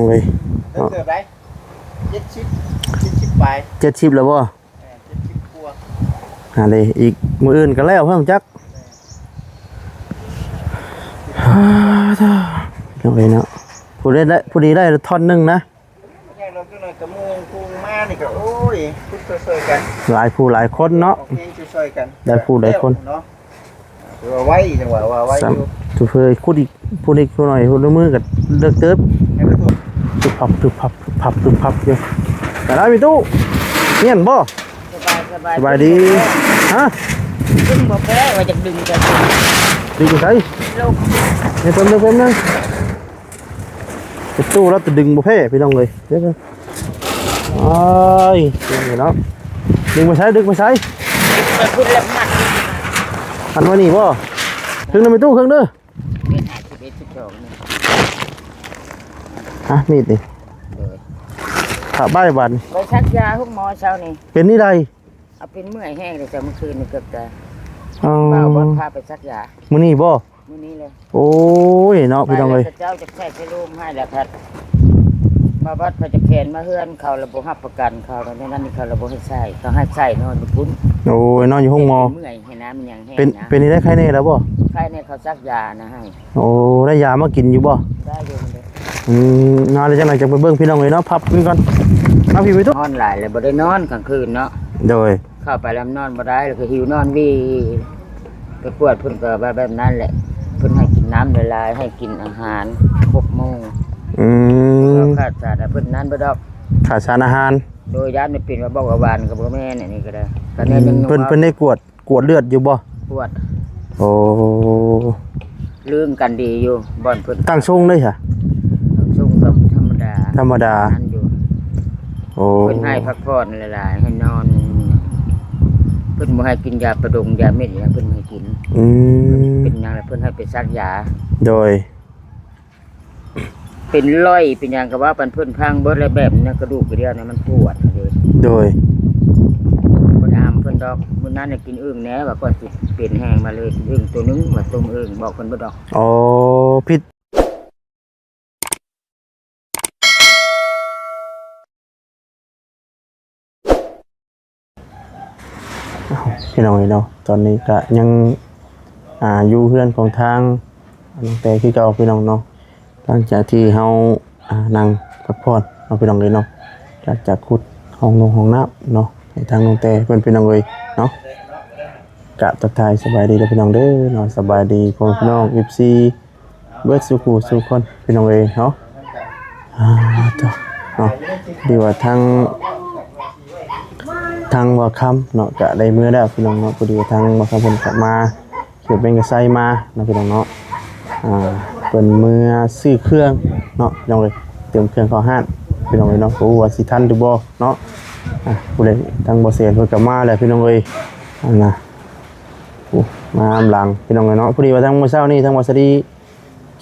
เลยเติมได้70ไป70แล้วบ่70กว่าอะไรอีกมื้ออื่นก็แล้วเพิ่มจักจังไดเนาะผู้ดีได้ท่อนนึงนะแค่เราก็หน่อยกระมูงพุงมานี่ก็โอ้ยพูดช่วยกันหลายผู้หลายคนเนาะช่วยกันได้ผู้หลายคนเนาะว่าไว้จังหวะว่าไว้อยู่ทุเฟยพูดอีกผู้หน่อยพูดมือกับเลิกเติบตึบพับอยู่แต่ละมีตู้เงี้ยบ่สบายดีฮะดึงบ่แพ้ว่าจะดึงจะดึงใส่ลูกเนี่ยเพิ่มนึงตู้แล้วจะดึงบ่แพ้พี่น้องเลยเดี๋ยวโอ้ยเนาะดึงมาใช้ไปพูดแล้วมัดหันมานี่บ่ถึงแล้วมีตู้เครื่องเด้อมีดนี่ขาบ้าบันไปชักยาทุกหมอเช้านี่เป็นนี่ใดเอาเป็นเมื่อยแห้งเลยแต่เมื่อคืนนี่เกือบจะบ่าวบ่พาไปชักยามื้อนี้บ่มื้อนี้เลยโอ้ยเนาะพี่น้องเอ้ยเจ้าจะใช้ไปรูมให้แล้วครับมาวัดพระจะแขนมาเฮือนเขาระบบรับประกันเขาแล้วในนั้นนี่เขาระบบให้ใช้เขาให้ใช้นอนอยู่พุ่นโอ้ยนอนอยู่ห้องหมอเมื่อยให้น้ำมันยังแห้งนะเป็นนี่ได้ใครแน่แล้วบ่ใครเนี่ยเขาซักยานะให้โอ้ได้ยามากินอยู่บ่ได้อยู่เลยนอนเลยจังไหนจะไปเบิ่งพี่น้องเลยเนาะพับขึ้นก่อนน้ำพี่ไปทุกนอนหลายเลยบ่ได้นอนกลางคืนเนาะโดยเข้าไปแล้วนอนบ่ได้แล้วก็หิวนอนวีไปปวดเพิ่นก็แบบนั้นแหละเพิ่นให้กินน้ำหลายๆให้กินอาหารครบมื้อขาดสารเพิ่นนั้นบ่ดอกขาดสารอาหารโดยญาติไม่เป็นว่าบอกวานกับบ่แม่นนี่ก็ได้ก็แน่นึงเพิ่นได้กวดเลือดอยู่บ่กวดโอ้เรื่องกันดีอยู่บ่อนเพิ่นตั้งทรงได้ค่ะตั้งทรงกับธรรมดาโอ้เพิ่นให้พักผ่อนหลายๆให้นอนเพิ่นบ่ให้กินยาประดงยาเม็ดอย่างเพิ่นให้กินเป็นหยังล่ะเพิ่นให้ไปซักยาโดยเป็นร้อยเป็นอย่างกับว่าเพิ่นพังเบิดแล้วแบบนั้นกระดูกกระเดี่ยวเนี่ยมันปวดเลยโดยเพิ่นอามเพิ่นดอกมื้อนั้นน่ะกินอึ่งแหน่ว่าก่อนสิเป็นแห้งมาเลยอึ่งตัวนึงว่าต้มอึ่งบอกเพิ่นบ่ดอกอ๋อพิษพี่น้องเนาะตอนนี้ก็ยังอยู่เพื่อนของทางน้องแต่คือเก่าพี่น้องเนาะหลังจากที่เฮานั่งพักผ่อนเอาพี่น้องเลยเนาะจากขุดห้องน้ำเนาะให้ทางน้องแต่เพิ่นพี่น้องเลยเนาะกะทักทายสบายดีเด้อพี่น้องเด้อเนาะสบายดีพ่อพี่น้อง FC เบิดสุขุสุขคนพี่น้องเลยเนาะต่อเนาะดีว่าทางว่าคำเนาะก็ได้มื้อแล้วพี่น้องเนาะพอดีทางว่าคำเพิ่นกลับมาเก็บเป็นกระไซมาเนาะพี่น้องเนาะเพิ่นมื้อซื้อเครื่องเนาะพี่น้องเลยเตรียมเครื่องเข้าห้านพี่น้องเลยเนาะบ่รู้ว่าสิทันหรือบ่เนาะผู้ใดทางบ่เสียเพิ่นก็มาแล้วพี่น้องเอ้ยนะมาอำหลังพี่น้องเลยเนาะพอดีว่าทางมื้อเช้านี้ทางวัสดี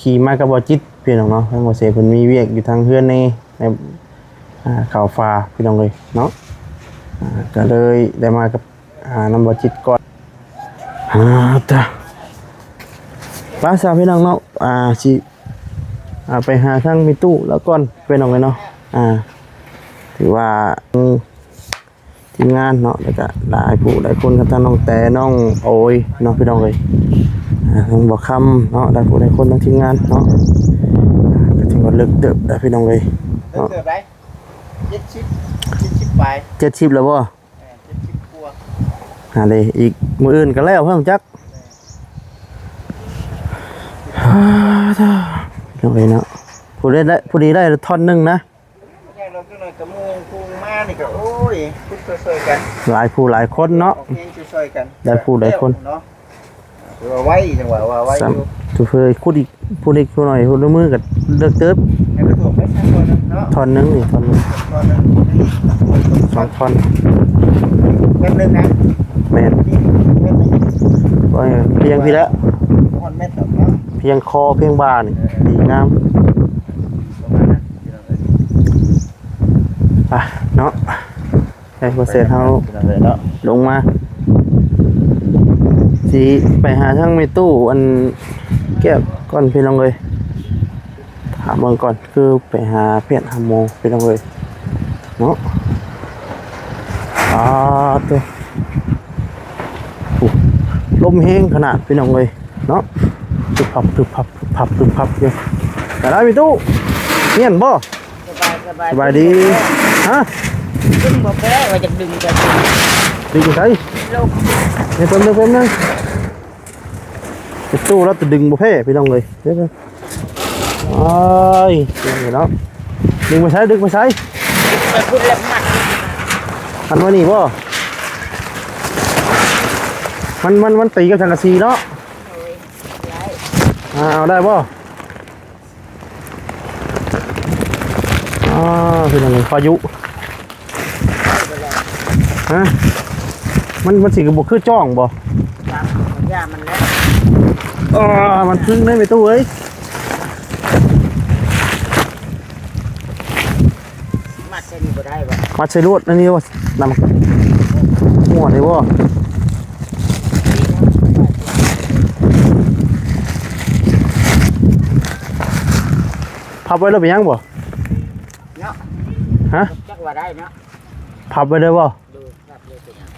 ขี่มากับบ่จิตพี่น้องเนาะทางบ่เสียเพิ่นมีเวียกอยู่ทางเฮือนในเขาฟ้าพี่น้องเลยเนาะก็เลยได้มากับน้ำบจิตก่อนจ้ะภาษาพี่น้องเนาะสิไปหาทางมีตู้แล้วก่อนพี่น้องเลยเนาะถือว่าทีมงานเนาะแล้วก็หลายผู้หลายคนกับทางน้องแต่น้องโอ้ยน้องพี่น้องเลยทางบอกคำเนาะหลายผู้หลายคนทางทีมงานเนาะก็ถือว่าลึกเติบได้พี่น้องเลยเติมได้70ไป70แล้วบ่70กว่าอะไรอีกมื้ออื่นก็แล้วเพิ่มจักจังไดเนาะผู้ดีได้ท่อนนึงนะแค่เราก็หน่อยกระมูงพุงมานี่ก็โอ้ยพูดช่วยกันหลายผู้หลายคนเนาะช่วยกันได้ผู้หลายคนเนาะว่าไว้จังหวะว่าไว้อยู่ทุเฟยพูดอีกผู้หน่อยพูดมือกับเลิกเติบท่อนนึงนี่ท่อนนึง2ท่อนเม็ดนึงนะแม่นเพียงพี่ละเพียงคอเพียงบ่านี่ดีงามเนาะไอ้โปรเซสเฮาลงมาสิไปหาทางมีตู้อันแก้ก่อนพี่น้องเลยถ ามเมืองก่อนคือไปหาเพียนหาโมไปลองเลยเนาะตัวลมแห้งขนาดพี่น้องเลยเนาะตึบพับตึบพับตึบพับตึบพับอยู่แต่ได้มีตู้เงียนบ่สบายดีฮะ ดึงบ่แพ้ว่าจะดึงจะ ดึงใส่ ลง เนี่ยเพิ่มนึงจะตู้แล้วจะดึงบ่เพ่พี่น้องเลยเดี๋ยวโอ้ยเนาะดึงมาใช้ไปพูดแล้วมัด มันว่านี่บ่มันตีกับสังกะสีเนาะเอาได้บ่พี่น้องพายุฮะมันสิกระบอกคือจ้องบ่ยามันแล้วมันพึ่งได้ไปตู้เอ้ยมัดใส่นี่บ่ได้บ่มัดใส่ลวดนั่นนี่ว่านำหัวได้บ่พับไว้แล้วไปยังบ่เนาะฮะจักว่าได้เนาะพับไว้ได้บ่ดูครับเลยเป็นยัง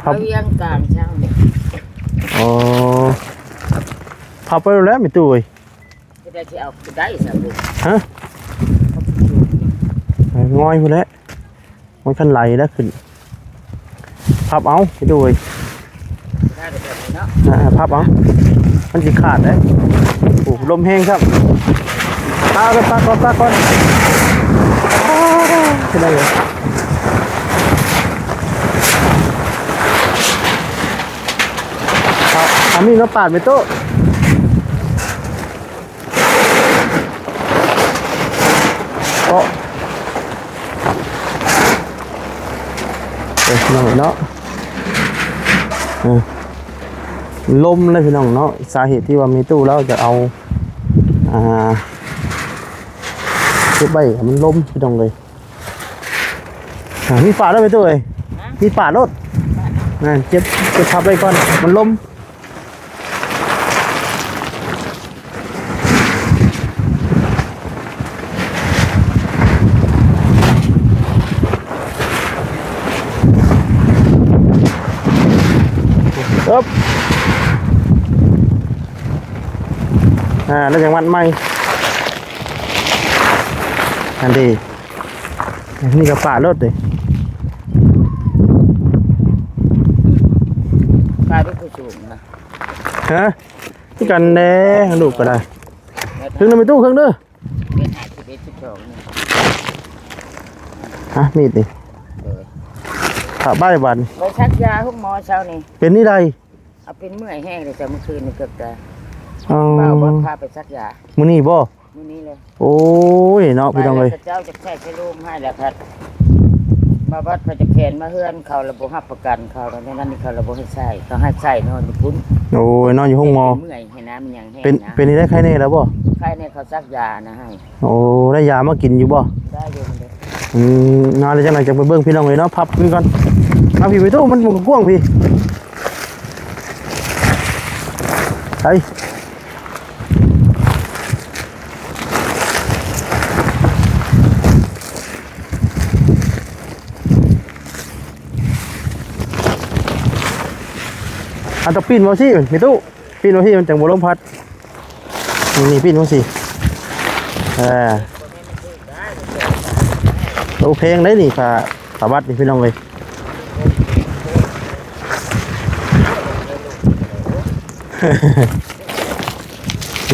พับเวียงกลางช่างพับไปแล้วไม่ตู้เอ้ยจะได้ที่เอาได้สักบุฮะงอยพุ่นแล้วมันคันไหลแล้วขึ้นพับเอาไม่ตู้เอ้ยได้แบบนี้เนาะพับเอามันสิขาดเลยโอ้ลมแห้งครับตาก่อนเป็นไรเลยครับมีน้ำปาดไหมโต้โอ้พี่น้องเนาะลมเลยพี่น้องเนาะสาเหตุที่ว่ามีตู้แล้วจะเอาเก็บใบมันล้มพี่น้องเลยมีฝาด้วยไหมตู้เอ้ยมีฝารถนั่นเก็บพับไว้ก่อนมันล้มปึ๊บแล้วอย่างมันไหมอันดีนี่ก็ป่ารถเลยปลาด้วยสูงนะฮะที่กันแน่ดูก็ได้เครื่องนึงไปตู้เครื่องนึงฮะมีดดิขาบ้าบันไปชักยาทุกหมอเช้านี่เป็นนี่ใดเอาเป็นเมื่อยแห้งเลยแต่เมื่อคืนนี่เกือบจะบ่าวบ่พาไปชักยามื้อนี้บ่มื้อนี้เลยโอ้ยเนาะพี่น้องเอ้ยเจ้าจะแทรกให้ลูกให้แล้วครับมาวัดพระจะแขนมาเฮือนเขาระบบรับประกันเขาแล้วนั่นนี่เขาระบบให้ใช้เขาให้ใช้นอนอยู่พุ่นโอ้ยนอนอยู่ห้องหมอเมื่อยให้น้ำมันยังแห้งนะเป็นนี่ได้ใครแน่แล้วบ่ใครเนี่ยเขาซักยานะให้โอ้ได้ยามากินอยู่บ่ได้อยู่มันเลยนอนเลยจังไหนจะไปเบิ่งพี่น้องเลยเนาะพับขึ้นก่อนเอาพี่ไปตู้มันกว้างพี่ไปอันตะปีนมาสิพี่ตู้ปีนมาสิมันจังบ่ลมพัดนี่ปีนมาสิโอเคยังได้นี่ค่ะสาบัดนี่พี่น้องเลย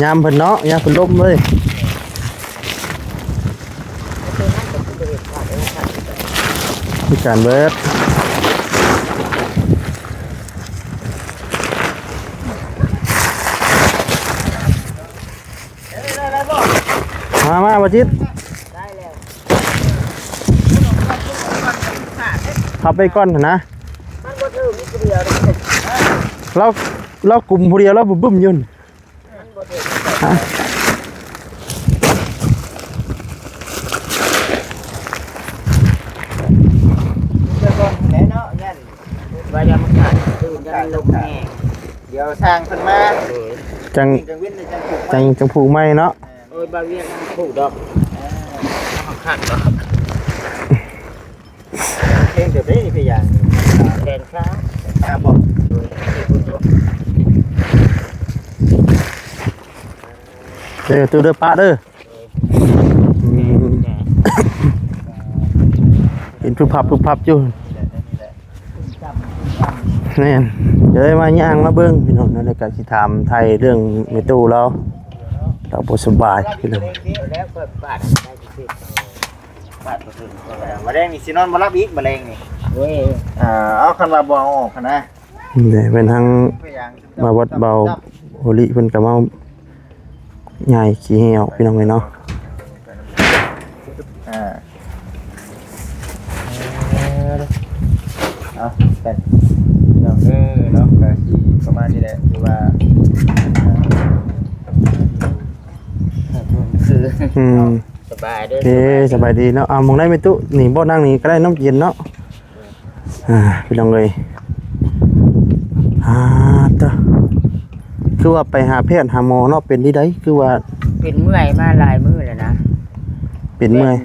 ยามเพิ่นเนาะยามเพิ่นลมเลยมีการเบิดมาบัจิตขับไปก่อนนะเรากลุ่มผู้เดียวเราบึ้มยุ่นว่าจะมาขาดตื่นจะลงแน่เดี๋ยวสร้างขึ้นมา จัง จังเว้นเลยจังปลูก จังผูกไม้เนาะ โอ้ยบาเวียนผูกดอกขัดดอก เพลงเดี๋ยวได้นี่พี่ยาง แดนค้า ครับบอก ตัวเด้อปะเด้อเห็นพึบพับอยู่นี่เดี๋ยวมาย่างมาเบิ้งพี่น้องนั่นแหละก็สิถามไทยเรื่องเมตู้เราบ่สบายพี่น้อง แล้วเปิดบาทได้ที่บาทประตู มาแดงนี่สินอนมารับอีกมาแรงนี่ เว้ย เอาคันว่าบ่เอาออกคันนะ นี่เป็นทาง พี่ยาง มาวัดเบาโหริเพิ่นก็มาใหญ่ขี้เหี่ยวพี่น้องเอ้ยเนาะ เอาเป็นเนาะเนาะก็สิประมาณนี้แหละคือว่า คือ อืม สบายเด้อ เอ้สบายดีเนาะมองได้ไหมตุ๊นี่บ่นั่งนี่ก็ได้น้ำเย็นเนาะพี่น้องเอ้ยตะคือว่าไปหาแพทย์หาหมอเนาะเป็นที่ใดคือว่า เป็นเมื่อยมาหลายมื้อแล้วนะ เป็นเมื่อย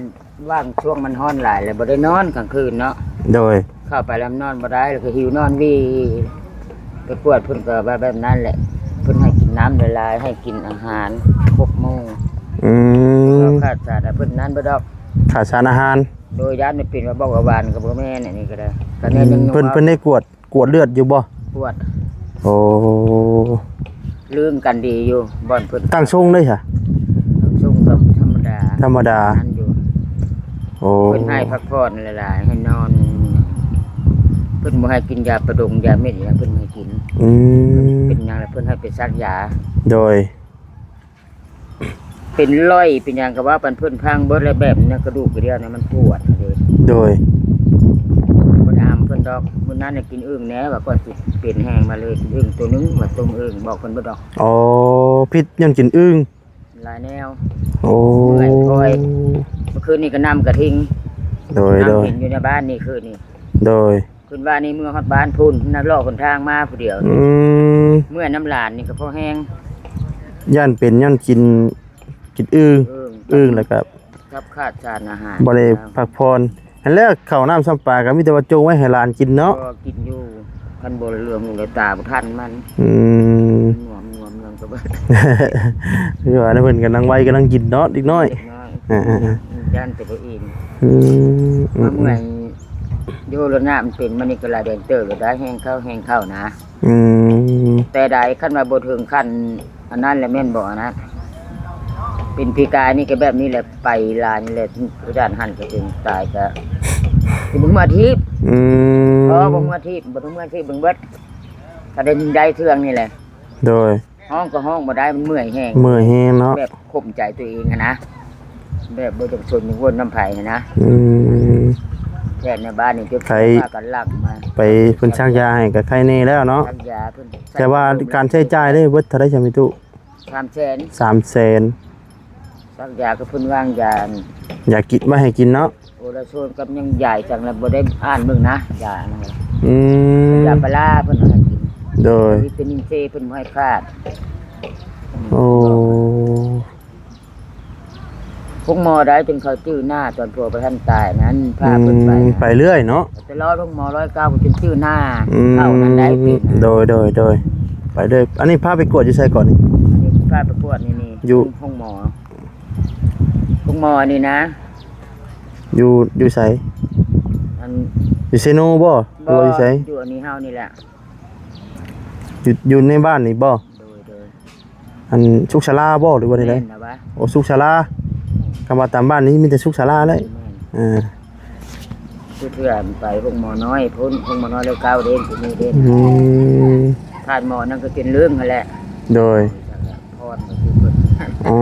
ว่างช่วงมันฮ้อนหลายเลยบ่ได้นอนกลางคืนเนาะ โดย เข้าไปแล้วนอนบ่ได้แล้วก็หิวนอนวีไปปวดเพิ่นก็แบบนั้นแหละเพิ่นให้กินน้ำละลายให้กินอาหารครบมื้อ อืม เราขาดสารเพิ่นนั้นบ่ดอก ขาดสารอาหาร โดยญาติไม่เป็นว่าบอกว่าหวานกับบ่แม่นอันนี้ก็ได้ก็แน่ยัง เพิ่นได้กวดเลือดอยู่บ่ ปวด โอ้ ลืมกันดีอยู่บ่อนเพิ่น ตั้งทรงเลยค่ะ ส่งกับธรรมดา ธรรมดา นั่นอยู่ โอ้ เพิ่นให้พักผ่อนหลายๆให้นอนเพิ่นบ่ให้กินยาประดงยาเม็ดอย่างเพิ่นให้กิน อืม เป็นหยังแล้วเพิ่นให้ไปซักยา โดย เป็นร้อยเป็นหยังก็ว่าปันเพิ่นพังเบิดแล้วแบบนี้กระดูกกระเดี่ยวเนี่ยมันปวดเลย โดย บ่ได้อามเพิ่นดอกมื้อนั้นน่ะกินอึ่งแหน่ว่าก่อนสิเป็นแห้งมาเลยกินอึ่งตัวหนึงว่าต้มอึ่งบอกเพิ่นบ่ดอก อ๋อพิษยังกินอึ้ง หลายแนว โอ้ เมื่อยคอย เมื่อคืนนี้ก็น้ำกระทิง โดยโด น้ำ ย เห็นอยู่ในบ้านนี่คืนนี้ โดย คืนว่านี่เมื่อฮอดบ้านพุ่นนักลอกคนทางมาผู้เดียว อืม เมื่อน้ำหลานนี่ก็พอแห้ง ย่านเป็นย่านกินอึ้ง อึ้งแล้วก็ กับขาดสารอาหาร บ่ได้พักผ่อนอันแรกข้าวน้ำซ้ำปลาก็มีแต่ว่าจงไว้ให้หลานกินเนาะ ก็กินอยู่คันบ่เหลือมเลยตาบ่ทันมัน อืม หนวมก็บ่ คือว่าเพิ่นกำลังไว้กำลังกินเนาะอีกน้อย ย่านไปตัวเอง อืม มาเมื่อยโยรน้ำมันเป็นมันนี่ก็ลายแดงเตอร์ก็ได้แห้งเข้านะ อืม แต่ใดขั้นมาบ่ถึงขั้นอันนั้นแหละแม่นบ่นะเป็นพิการนี่ก็แบบนี้แหละไปลานนี่แหละอาจารย์หันก็เป็นตายก็สิบ่มาทิพย์ อืม บ่มาทิพย์บ่ต้องมาทิพย์เบิ่งเบิดก็ได้เทืองนี่แหละ โดย ห้องก็ห้องบ่ได้มันเมื่อยแห้ง เมื่อยแฮงเนาะ แบบข่มใจตัวเองอะนะแบบบ่ต้องสนวนน้ำไผนะ อืม แค่ในบ้านนี่จะ ใคร พากันลักมา ไปเพิ่นชักยาให้ก็ใครแน่แล้วเนาะ ชักยาเพิ่น แต่ว่าการใช้จ่ายได้เบิดเท่าใดจะมีตุ 300,000 300,000 ชักยาก็เพิ่นวางยา อยากกินมาให้กินเนาะ โอละโซนกับยังใหญ่จังแล้วบ่ได้อ่านเบิ่งนะยานั่นแหละ อืม ยาปลาเพิ่นให้กิน โดย วิตามินซีเพิ่นบ่ให้พลาด โอ้ พวกหมอได้จนเขาจื้อหน้าตอนพวกประท่านตายนั้นพาเพิ่นไป ไปเรื่อยเนาะ แต่รอพวกหมอ109เพิ่นจื้อหน้า อืม เข้านั้นได้เป็น โดยไปเรื่อยอันนี้พาไปกวดอยู่ไสก่อนนี่ อันนี้พาไปปวดนี่ อยู่ ห้องหมอพวกหมอนี่นะ อยู่ไส อัน อยู่เซโนบ่หรือว่าอยู่ไส อยู่อันนี้เฮานี่แหละ อยู่ในบ้านนี่บ่ โดย อันสุขศาลาบ่หรือว่าได แม่นนะวะ โอ้สุขศาลาคำว่าตามบ้านนี้มีแต่สุขศาลาเลย แม่นเพื่อนไปพวกหมอน้อยพ้นพวกหมอน้อยเลยก้าวเด่นที่นี่เด่น อืม ผ่านหมอนั่นก็เป็นเรื่องนั่นแหละ โดย พอดมาคือเพิ่น อ๋อ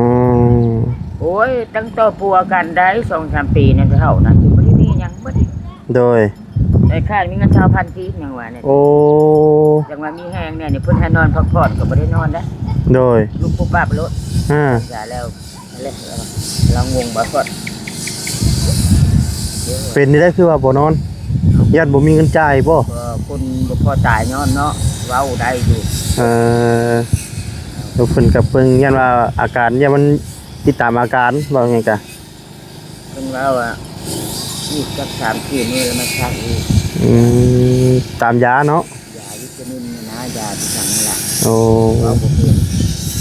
โอ้ยตั้งต่อปัวกันได้2-3 ปีนั่นเท่านั้นบ่ได้มีหยังบ่ได้ โดย ได้ค่ามีเงิน1,000กีบหยังว่าเนี่ย โอ้ จังว่ามีแฮงเนี่ยนี่เพิ่นให้นอนพักผ่อนก็บ่ได้นอนแล้ว โดย ลูกปุ๊บปั๊บรถ อ่า อย่าแล้วเรางงบ่กด เป็นนี่ได้คือว่าบ่นอนญาติบ่มีเงินจ่ายบ่ คนบ่พอตายย้อนเนาะเว้าได้อยู่ เอ่อ เดี๋ยวเพิ่นกับเพิ่นยันว่าอาการยันมันติดตามอาการว่าไงกะ เพิ่นว่าว่าอีกสัก3-4มื้อแล้วมาชักอีก อืมตามยาเนาะ ยาวิตามินนะยาที่สั่งนั่นแหละ โอ้ เราบ่เป็น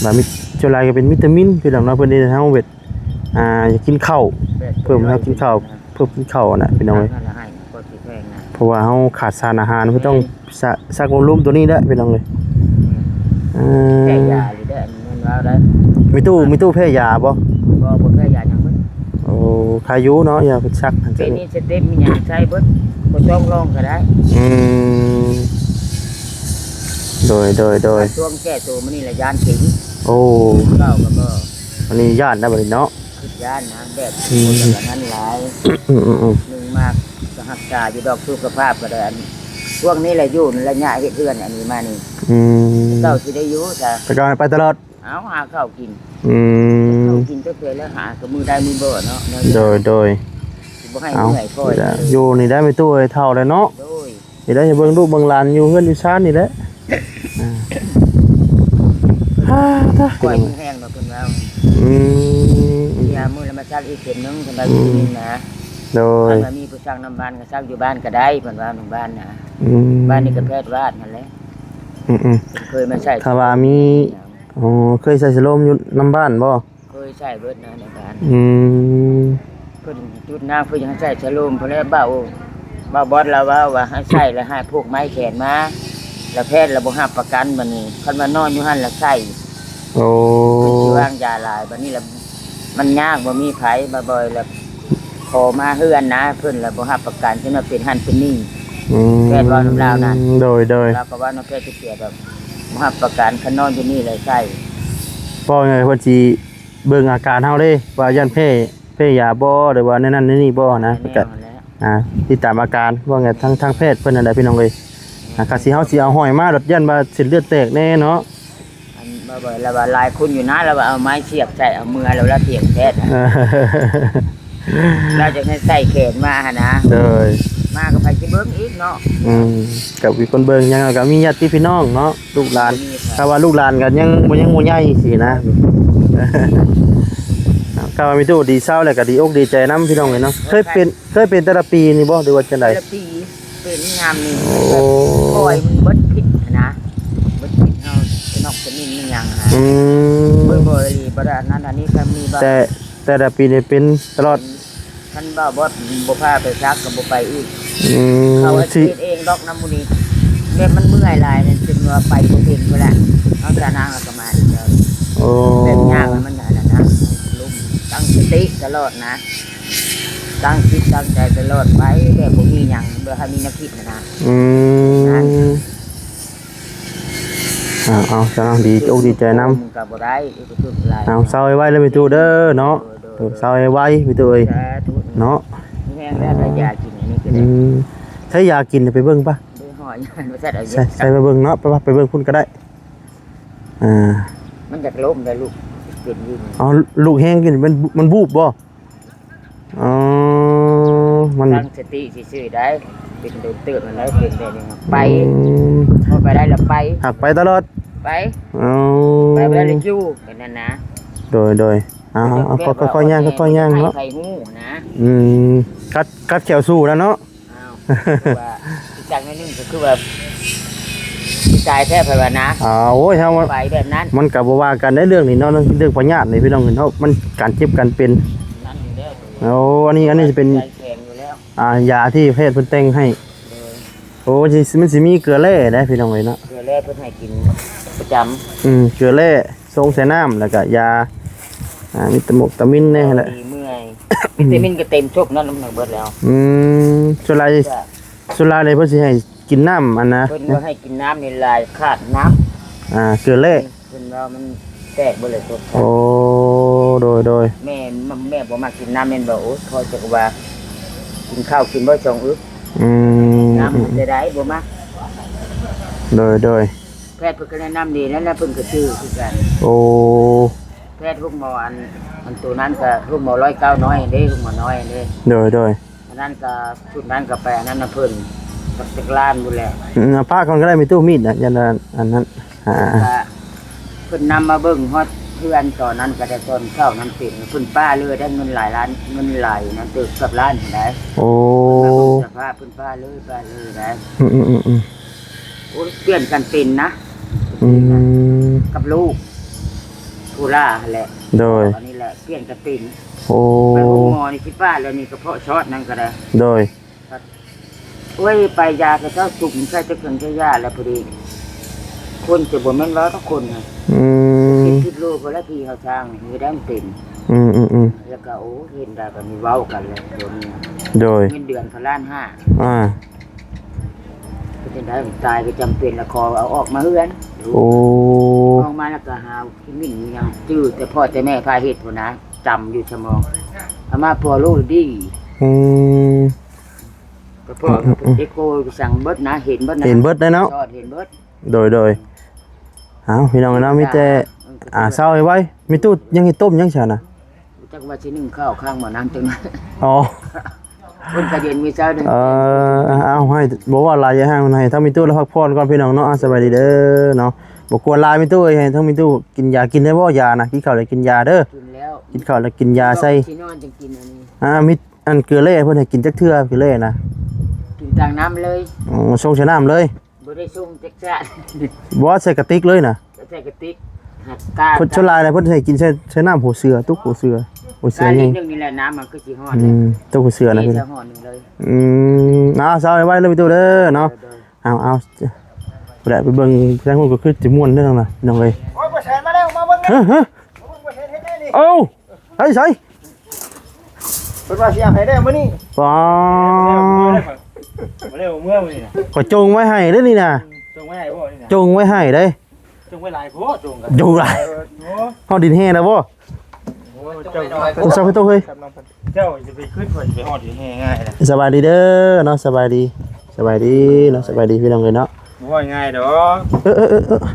บามิจุลายก็เป็นวิตามินพี่น้องเนาะเพิ่นได้ทั้งเวทอยากกินข้าวเพิ่มให้กินข้าวเพิ่มกินข้าวน่ะพี่น้องเอ้ย นั่นละให้ก็สิแพงนะ เพราะว่าเฮาขาดสารอาหารเพิ่นต้องซักบำรุงตัวนี้ได้อพี่น้องเอ้ยเอ แก้ยา อ หรือได้อันนั้นว่าได้ มีตู้แพ้ยาบ่ บ่แก้ยาหยังเบิด โอ้คายุเนาะอย่าไปซักอัน เป็ จั น ง นี่สเต็ปมีหยังใช้เบิดบ่ต้องลองก็ได้ อืมโดย ช่วงแก้ตัวมันนี่ละยานถิง โอ้ เก้าก็บ่ อันนี้ญาตินะบัดนี้เนาะ คิดยานนะแบบคนละนั้นหลาย อืม หนึ่งมากสหักษาอยู่ดอกสุขภาพก็ได้อันช่วงนี้แหละอยู่ระยะเฮ็ดเรือนอันนี้มานี่ อืม เจ้าสิได้อยู่จ้ะ ไปก่อนไปตลอด เอาหาข้าวกิน อืม ข้าวกินก็เคยแล้วหาก็มือได้มือบ่เนาะ โดย สิบ่ให้ เอา เหนื่อยค่อย อยู่นี่ได้ไม่ตู้ไอ้เท่าเลยเนาะ โดย นี่ได้เบิ่งลูกเบิ่งหลานอยู่เฮือนอยู่ชานนี่แหละถ้า ค่อยแห้งๆเนาะเพิ่นว่า อืม ยามื้อละมาซักอีกเข็มนึงเพิ่นว่าสิกินนะ โดย ถ้ามีผู้ซักน้ำบ้านก็ซักอยู่บ้านก็ได้เพิ่นว่าน้ำบ้านนะ อืม บ้านนี่ก็แพทย์วาดนั่นแหละ อืม เพิ่นเคยมาใช้ ถ้าว่ามีอ๋อเคยใส่สโลมอยู่น้ำบ้านบ่ เคยใช้เบิดนะในบ้าน อืม เพิ่นจุดน้ำเพิ่นยังให้ใช้ชะโลมเพิ่นแล้วเบาบอสเราว่าให้ใช้แล้วให้พวกไม้แขนมาแล้วแพทย์เราบ่รับประกันบัดนี้คันว่านอนอยู่หั่นแล้วใช้ โอ้ เพิ่นสิวางยาหลายบัดนี้แล้วมันยากบ่มีไผมาบ่อยแล้วขอมาเฮือนนะเพิ่นแล้วบ่รับประกันจนว่าเป็นหั่นเป็นนี่ แพทย์ว่าน้ำลาวนั่น โดย เราก็ว่าน้องแพทย์สิเสียแบบบ่รับประกันคันนอนอยู่นี่เลยใช้ พ่อไงเพิ่นสิเบิ่งอาการเฮาเด้ว่ายันแพ้ยาบ่หรือว่านั่นนี่บ่นะ แน่ ก็ นอนแล้ว ติดตามอาการว่าไงทางแพทย์เพิ่นนั่นแหละพี่น้องเอ้ยก็สิเฮาสิเอาห้อยมาดดยันว่าเส้นเลือดแตกแน่เนาะ อันบ่อยๆแล้วว่าหลายคนอยู่นะแล้วว่าเอาไม้เสียบใส่เอามือแล้วละเถียงแพทย์ เราจะให้ใส่แขนมาหั่นนะ เด้อ มาก็ไปสิเบิ่งอีกเนาะ กับมีคนเบิ่งยังก็มีญาติพี่น้องเนาะลูกหลาน มีครับ ถ้าว่าลูกหลานกันยังบ่ใหญ่สินะ ก็ว่ามีตู้ดีเศร้าแล้วก็ดีอกดีใจนํพี่น้องเอ้ยเนาะเคยเป็นแต่ละปีนี่บ่หรือว่าจังได๋ แต่ละปีเป็นงามนี่ โอ้ คอยมันเบิดผิดนะเบิดผิดเฮาจะนอกจะนิ่มันยังฮะ อืม เบิ่งบ่ดีบ่ได้อันนั้นอันนี้ก็มีบ่ แต่ละปีนี่เป็นตลอด คันบ่พาไปซักก็บ่ไปอีก อืม เขาว่า สิ คิดเองดอกน้ำมูนี่แบบมันเมื่อยหลายนั่นจนว่าไปบ่เป็นพุ่นแหละเอาแต่นางก็มาอีกแล้ว โอ้ แบบยากมันนั่นน่ะนะลุมตั้งสติตลอดนะตั้งจิตตั้งใจตลอดไปแบบบ่มีหยังบ่ให้มีแนวคิดนะ อืมเอาจะน้องดีอกดีใจนำ มึงก็บ่ได้อีกทุกหลาย เอาเศร้าไว้แล้วมีตู้เด้อเนาะเศร้าไว้มีตู้เอ้ย สาธุ เนาะ แห้งแล้วได้ยากินอันนี้ก็ อื ได้ มใช้ยากินไปเบิ่งป่ะ ด้วยหอยบ่ซัดเอาเย ใส่ อะ ไปเบิ่งเนาะไปเบิ่งพุ่นก็ได้า มันจะล้มได้ลูกเป็นอยู่ เอาลูกแห้งกินมันบูบบ่อ๋อมัน ตั้งสติซื่อๆได้เป็นโดนเตือนมันได้เป็นได้นี่ครับไป อืม พอไปได้แล้วไป หักไปตลอด ไป เอา ไปบ่ได้เลยอยู่กันนั่นนะ โดยเอาค่อยๆย่างเนาะ ใครฮู้นะ อืมกัดแขวสู้แล้วเนาะ อ้าวคือว่าอีกอย่างหนึงก็คือว่าสิตายแท้ไผว่านะ โอ้ยเฮา ไปแบบนั้น มันก็บ่ว่ากันได้เรื่องนี้เนาะเรื่องพญาตินี่พี่น้องเฮามันการเจ็บกันเป็น นั่นอยู่แล้ว อันนี้จะเป็น ใจแข็งอยู่แล้ว ยาที่แพทย์เพิ่นแต่งให้ เลย โอ้มันสิมีเกลือแร่ได้พี่น้องเอ้ยเนาะ เพื่อแลเพิ่นให้กินประจำ เกลือแร่ทรงใส่น้ำแล้วก็ยามีตามินแน่แหละ ดีเมื่อยวิตามินก็เต็มชกนั่นน้ำหนักเบิดแล้ว สุราเลยเพิ่นสิให้กินน้ำอันนะ เพิ่นว่าให้กินน้ำในลายขาดน้ เกลือแร่ ำเพิ่นว่ามันแตกเบิดเลยตัว โอ้โดย แม่บ่มักกินน้ำแม่นบ่โอ้พอจะว่ากินข้าวกินบ่สองอึก อืม น้ำมันจะได้บ่มัก โดย แพทย์เพิ่นก็แนะนำดีนั่นแหละเพิ่นก็ชื่อคือกัน โอ้ แพทย์ลูกหมออันตัวนั้นก็ลูกหมอ109น้อยเด้ลูกหมอน้อยเด้ โดย อันนั้นก็ชุดนั้นก็ไปอันนั้นน่ะเพิ่นจักล้านพุ่นแหละ ป้าคนก็ได้มีตู้มีดนะยันอันนั้นก็ เพิ่นนำมาเบิ่งฮอดเพื่อนตอนนั้นก็ได้ตอนเข้านั้นเป็นเพิ่นป้าเลยได้เงินหลายล้านเงินหลายนั้นตึกกับล้านได้ โอ้ สภาพเพิ่นป้าเลยได้ อืม โอ้เปลี่ยนกันเป็นนะ อืม กับลูกทุล่าแหละ โดย อันนี้แหละเปลี่ยนกันเป็น โอ้ ไปโรงหมอนี่ที่ป้าแล้วนี่กระเพาะช็อตนั่นก็ได้ โดย โอ้ยไปยากับเจ้าจุ่มใส่ตะเกียงใช้ยาแล้วพอดีคนจะบ่แม่นว่าทุกคนน่ะ อืม คิดโลกแล้วที่เขาสร้างนี่มีได้มันเป็น อืม แล้วก็โอ้เห็นได้ก็มีเว้ากันเลยเดี๋ยวนี้ โดย เงินเดือนเขาล้านห้า อ่า ก็จะได้ตายก็จำเป็นละคอเอาออกมาเฮือน โอ้ ออกมาแล้วก็หาที่มิ่นยังจื้อแต่พ่อแต่แม่พาเหตุผลนะจำอยู่สมองเอามาพอลูกดี อืม ก็พ่อเอ็กโคสั่งเบิดนะเห็นเบิดนะ เห็นเบิดได้เนาะ ยอดเห็นเบิด โดยเอาพี่น้องเนาะมีแต่เศร้าไว้มีตู้ยังให้ต้มยังเฉยนะ จักว่าสินึ่งข้าวข้างหม้อน้ำจังนะ อ๋อ คนกระเด็นมีเจ้าหนึ่ง เอาให้บอกว่าลายอย่าให้มันให้ถ้ามีตู้แล้วพักผ่อนก่อนพี่น้องเนาะสบายดีเด้อเนาะบอกกวนลายมีตู้ให้ทั้งมีตู้กินยากินได้บ่ยานะกินข้าวแล้วกินยาเด้อ กินแล้ว กินข้าวแล้วกินยาใส่ ที่นอนจังกินอันนี้ มีอันเกลือเล่เพิ่นให้กินจักเทื่อเกลือเล่นะ กินต่างน้ำเลย ชงชะน้ำเลย บ่ได้ซุ่มจักจ้า บ่ใส่กระติกเลยนะ ใส่กระติกหักกา เพิ่นชลายอะไรเพิ่นให้กินใช้น้ำหัวเสือตุ๊กหัวเสือหัวเสื กา อ นิ นี่ ดนึงนี่แหละน้ำมันก็สิฮ้อนเลย ตุ๊กหัวเสือนะ นี่ พี่ จะฮ้อนหนึงเลย เศร้าไว้เลยมีตู้เด้อเนาะเอาไปได้ไปเบิ่งแรงหุ่นก็คือสิม่วนเด้อนั่นน่ะพี่น้องเอ้ย โอ้ยบ่แชนมาแล้วมาเบิ่งนะ ฮะ บ่แชนเฮ็ดได้นี่ เอ้าใส่ เพิ่นว่าสิเอาให้ได้มื้อนี้ ป๋อ มาเร็วเมื่อมื้อนี้น่ะ ขอจงไว้ให้เด้อนี่น่ะ จงไว้ให้บ่นี่น่ะ จงไว้ให้เด้ จงไว้หลายโพดจงกัน อยู่หลาย โอ้ เฮาดินแห้นะบ่ เจ้า ผมซับให้ตู้เฮ้ย เจ้าจะไปขึ้นไปฮอดอยู่ง่ายๆนะ สบายดีเด้อเนาะสบายดีเนาะสบายดีพี่น้องเอ้ยเนาะ บ่ว่าง่ายดอก เ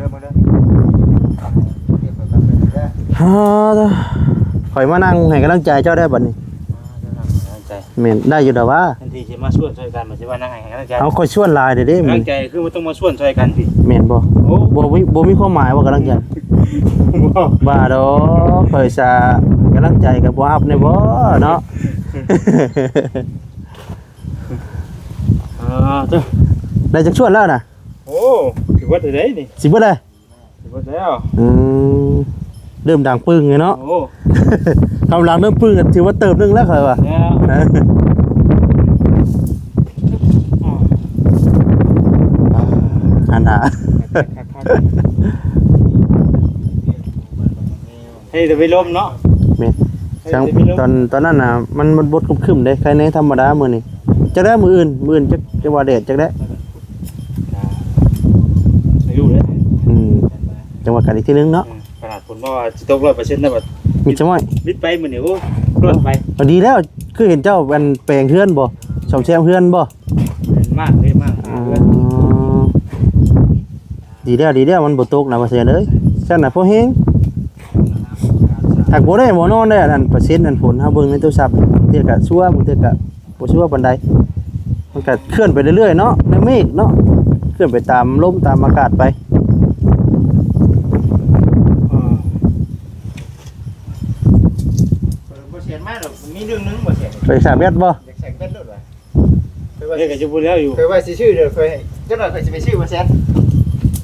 ด้อมาเด้อข่อยมานั่งให้กำลังใจเจ้าได้บัดนี้ ใจ แม่นได้อยู่ดอกว่า ทันทีสิมาช่วยกันมาสิว่านั่งให้กำลังใจ เอาค่อยชวนหลายเด้เด้ กำ มื้ ลั อง ใจคือมันต้องมาช่วยกันพี่ แม่นบ่ โอ้ บ่มีความหมายว่ากำลังใจบ้าดอกข่อยซะกำลังใจก็บ่อัพแน่บ่เนาะ เจ้า ได้จักชวนแล้วน่ะ โอ้ถือว่าได้นี่ สิเบิดเลย ถือว่าแล้ว เริ่มดังปึ้งเลยเนาะ โอ้ กำลังเริ่มปึ้งก็ถือว่าเติบนึงแล้วค่ะว่ะ แล้ว อันน่ะ เฮ้ยจะไปล้มเนาะ แม่นจังตอนนั้นน่ะมันบดครึมๆเด้ใครในธรรมดามื้อนี้จักได้มื้ออื่นจักว่าแดดจักได้ อยู่เลย จังหวะกันอีกทีนึงเนาะ ขนาดผลว่าจะตก100%นะบัด มีจังหวะ มิดไปมื้อนี้โอ้รอดไป ดีแล้วคือเห็นเจ้าเป็นแปลงเฮือนบ่ซ่อมแซมเฮือนบ่ มากเลยมาก ดีแล้วมันบ่ตกนะว่าเสียเลยซั่นน่ะพอแฮงหากบ่ได้บ่นอนได้อันเปอร์เซ็นต์อันผลเฮาเบิ่งในโทรศัพท์เทื่อก็ชั่วบางเทื่อก็บ่ชั่วปานใดมันก็เคลื่อนไปเรื่อยๆเนาะในเมฆเนาะเคลื่อนไปตามลมตามอากาศไป บ่เสียมากหรอกมีเรื่องนึงบ่เสีย ไปสร้างเบ็ดบ่ อยากแข่งเต้นด้วยว่ะเฮ้ยก็จะพูดแล้วอยู่เคยว่าสิชื่อเด้อเคยเจ้าหน่อยเคยสิไปชื่อบ่แซน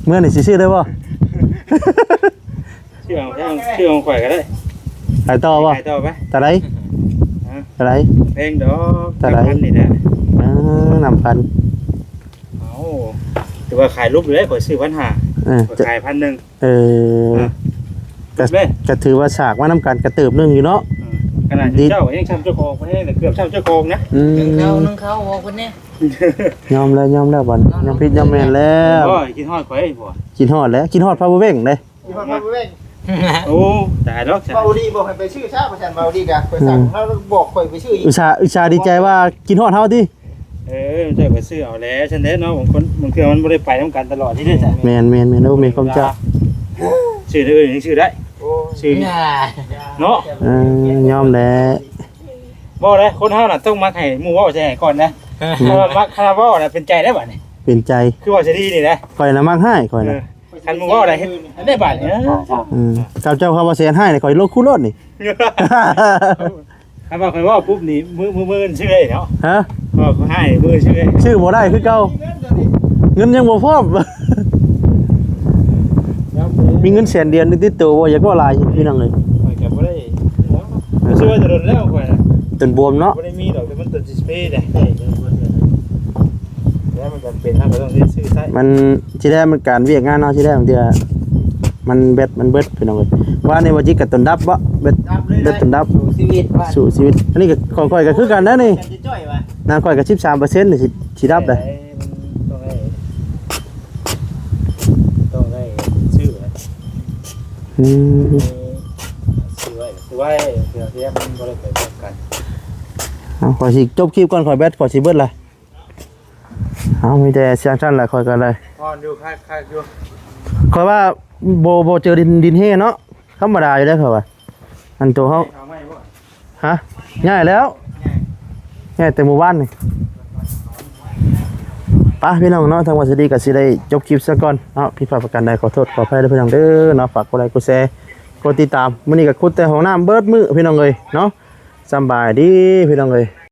เมื่อนี่สิซื้อได้บ่ ชื่อของข่อยก็ได้ ขายต่อบ่ ไปต่อไป ตะไดตะได เพลงดอกพันนี่แหละ นำพัน เอาถือว่าขายรูปอยู่ได้ข่อยซื้อ1,500ขาย1,000 ก็ถือว่าฉากว่านำกันกระเติบนึงอยู่เนาะ ขนาดเจ้ายังช้ำเจ้าของประเทศเกือบช้ำเจ้าของนะ นึงเขาบอกคนนี้ ยอมแล้วบัดยอมผิดยอมแม่นแล้ว โอ้ยกินฮอดข่อยบ่ กินฮอดแล้วกินฮอดพาบ่เว้งเด้ กินฮอดมาเว้งโอ้ตายดอก เบาดีบอกให้ไปชื่อชาประชันเบาดีกะไปสั่งแล้วบอกคอยไปชื่ออีก อุตส่าห์ดีใจว่ากินฮอดเฮาติ เจ้าก็ซื้อเอาแล้วฉันเด้เนาะบางคนบางเทื่อมันบ่ได้ไปนํกันตลอดที่เด้จ้ะ แม่นโอ้แม่ความเจ้า ชื่ออื่นยังชื่อได้ชื่อเนาะ ยอมแล้ว บ่ได้คนเฮาน่ะต้องมักให้หมู่เว้าใจให้ก่อนนะถ้ามักคาราเว้าน่ะเป็นใจได้บัดนี้ เป็นใจ คือว่าจะดีนี่นะ ข่อยน่ะมักให้ข่อยน่ะ ไป คันมึงว่าอะไรได้บาทเนี่ย เจ้าคำว่าเสียนให้เนี่ยคอยโลกคู่รถนี่ ถ้าว่าคอยว่าปุ๊บนี่มือชื่อไอ้เนาะ ฮะ ก็ให้มือชื่อไอ้ ชื่อบ่ได้คือเก่าเงินยังบ่พร้อมมีเงินแสนเดียวนึงติดตัวบ่อยากว่าหลายพี่น้องเอ้ย คอยก็บ่ได้ชื่อว่าจะโดนแล้วคอยนะ จนบวมเนาะ บ่ได้มีดอกแต่มันตัวดิสเพย์ได้แล้วมันจำเป็นถ้าเราต้องเรียนชื่อใช่ มันสิได้มันการเวียกงานเนาะสิได้บางเทื่อมันเบิดพี่น้องเอ้ยว่าในว่าจิกับต้นดับบ่เบ็ดต้นดับ ชีวิตว่า สู่ชีวิตอันนี้ก็ของข่อยก็คือกันนะนี่ จะจ้อยวะ นางข่อยก็13%นี่สิดับได้ ต้องได้ชื่อเลย อืม ชื่อไว้เดี๋ยวที่มันบ่ได้ไปพบกัน เอาข่อยสิจบคลิปก่อนข่อยแบตข่อยสิเบิดละเอามีแต่เสียงสั้นแหละข่อยก็เลย พอนอยู่ค่าอยู่ ข่อยว่าโบเจอดินเฮเนาะธรรมดาอยู่แล้วข่อยว่าอันตัวเฮา เอาไม่บ่ ฮะง่ายแล้วง่ายแต่หมู่บ้านนี่ไป้าพี่น้องเนาะทางวัดสดีก็สิได้จบคลิปซะก่อนเนาะพี่ฝากประกันใดขอโทษขออภัยด้วยพี่น้องเด้อเนาะฝากกดไลค์กดแชร์กดติดตามมื้อนี้ก็คุดแต่ห้องน้ำเบิดมื้อพี่น้องเอ้ยเนาะสำบายดีพี่น้องเอ้ย